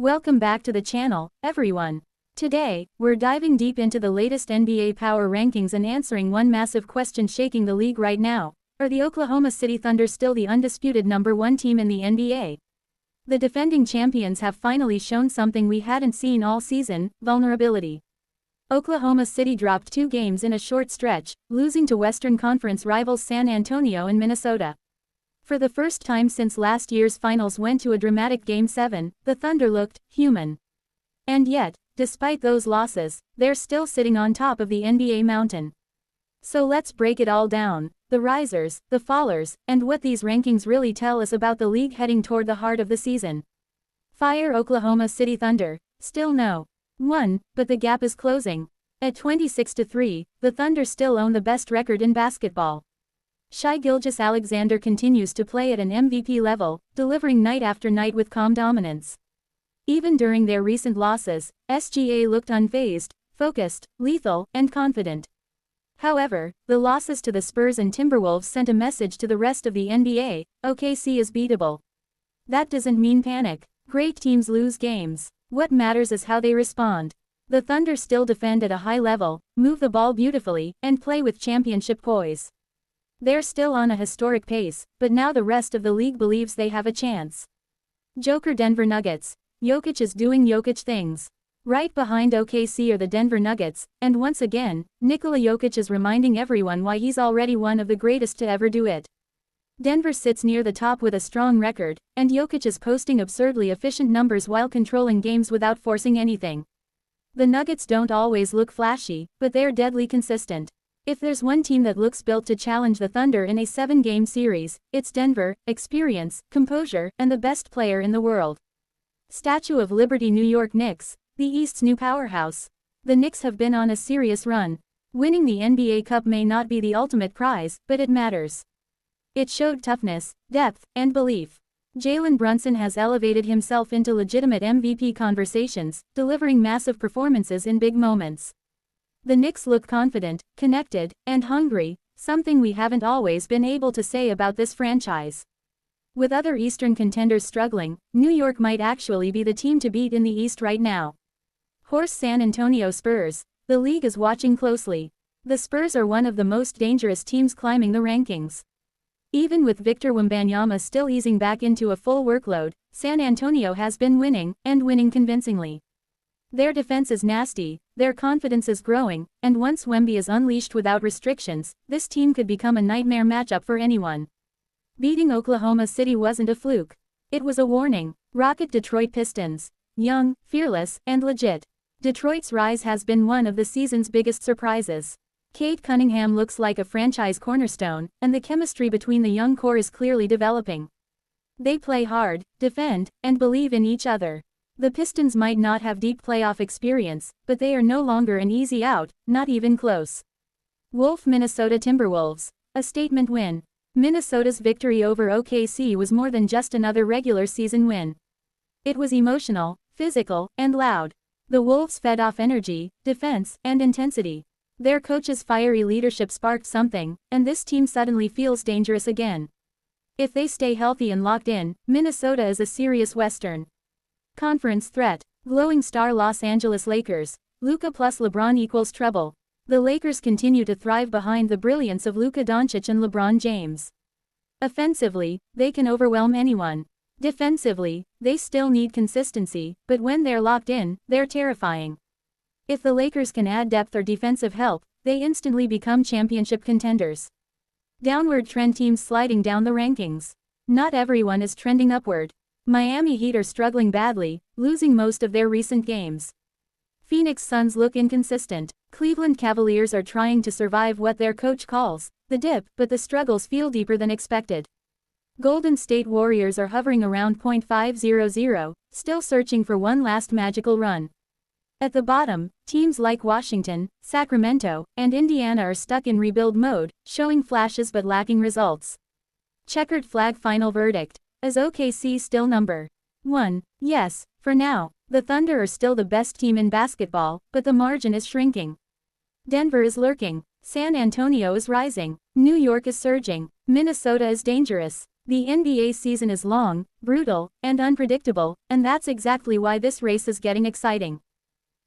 Welcome back to the channel, everyone. Today, we're diving deep into the latest NBA power rankings and answering one massive question shaking the league right now. Are the Oklahoma City Thunder still the undisputed #1 team in the NBA? The defending champions have finally shown something we hadn't seen all season: vulnerability. Oklahoma City dropped 2 games in a short stretch, losing to Western Conference rivals San Antonio and Minnesota. For the first time since last year's finals went to a dramatic Game 7, the Thunder looked human. And yet, despite those losses, they're still sitting on top of the NBA mountain. So let's break it all down: the risers, the fallers, and what these rankings really tell us about the league heading toward the heart of the season. Fire Oklahoma City Thunder. Still no. 1, but the gap is closing. At 26-3, the Thunder still own the best record in basketball. Shai Gilgeous-Alexander continues to play at an MVP level, delivering night after night with calm dominance. Even during their recent losses, SGA looked unfazed, focused, lethal, and confident. However, the losses to the Spurs and Timberwolves sent a message to the rest of the NBA: OKC is beatable. That doesn't mean panic. Great teams lose games. What matters is how they respond. The Thunder still defend at a high level, move the ball beautifully, and play with championship poise. They're still on a historic pace, but now the rest of the league believes they have a chance. Joker Denver Nuggets. Jokic is doing Jokic things. Right behind OKC are the Denver Nuggets, and once again, Nikola Jokic is reminding everyone why he's already one of the greatest to ever do it. Denver sits near the top with a strong record, and Jokic is posting absurdly efficient numbers while controlling games without forcing anything. The Nuggets don't always look flashy, but they're deadly consistent. If there's one team that looks built to challenge the Thunder in a 7-game series, it's Denver: experience, composure, and the best player in the world. Statue of Liberty New York Knicks, the East's new powerhouse. The Knicks have been on a serious run. Winning the NBA Cup may not be the ultimate prize, but it matters. It showed toughness, depth, and belief. Jalen Brunson has elevated himself into legitimate MVP conversations, delivering massive performances in big moments. The Knicks look confident, connected, and hungry, something we haven't always been able to say about this franchise. With other Eastern contenders struggling, New York might actually be the team to beat in the East right now. Horse San Antonio Spurs. The league is watching closely. The Spurs are one of the most dangerous teams climbing the rankings. Even with Victor Wembanyama still easing back into a full workload, San Antonio has been winning, and winning convincingly. Their defense is nasty, their confidence is growing, and once Wemby is unleashed without restrictions, this team could become a nightmare matchup for anyone. Beating Oklahoma City wasn't a fluke. It was a warning. Rocket Detroit Pistons. Young, fearless, and legit. Detroit's rise has been one of the season's biggest surprises. Cade Cunningham looks like a franchise cornerstone, and the chemistry between the young core is clearly developing. They play hard, defend, and believe in each other. The Pistons might not have deep playoff experience, but they are no longer an easy out, not even close. Wolf Minnesota Timberwolves. A statement win. Minnesota's victory over OKC was more than just another regular season win. It was emotional, physical, and loud. The Wolves fed off energy, defense, and intensity. Their coach's fiery leadership sparked something, and this team suddenly feels dangerous again. If they stay healthy and locked in, Minnesota is a serious Western Conference threat. Glowing star Los Angeles Lakers. Luka plus LeBron equals trouble. The Lakers continue to thrive behind the brilliance of Luka Doncic and LeBron James. Offensively, they can overwhelm anyone. Defensively, they still need consistency, but when they're locked in, they're terrifying. If the Lakers can add depth or defensive help, they instantly become championship contenders. Downward trend teams sliding down the rankings. Not everyone is trending upward. Miami Heat are struggling badly, losing most of their recent games. Phoenix Suns look inconsistent. Cleveland Cavaliers are trying to survive what their coach calls the dip, but the struggles feel deeper than expected. Golden State Warriors are hovering around .500, still searching for one last magical run. At the bottom, teams like Washington, Sacramento, and Indiana are stuck in rebuild mode, showing flashes but lacking results. Checkered flag final verdict. Is OKC still #1? Yes, for now. The Thunder are still the best team in basketball, but the margin is shrinking. Denver is lurking. San Antonio is rising. New York is surging. Minnesota is dangerous. The NBA season is long, brutal, and unpredictable, and that's exactly why this race is getting exciting.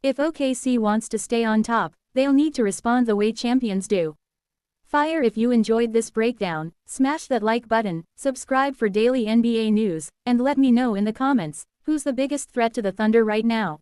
If OKC wants to stay on top, they'll need to respond the way champions do. Fire. If you enjoyed this breakdown, smash that like button, subscribe for daily NBA news, and let me know in the comments, who's the biggest threat to the Thunder right now.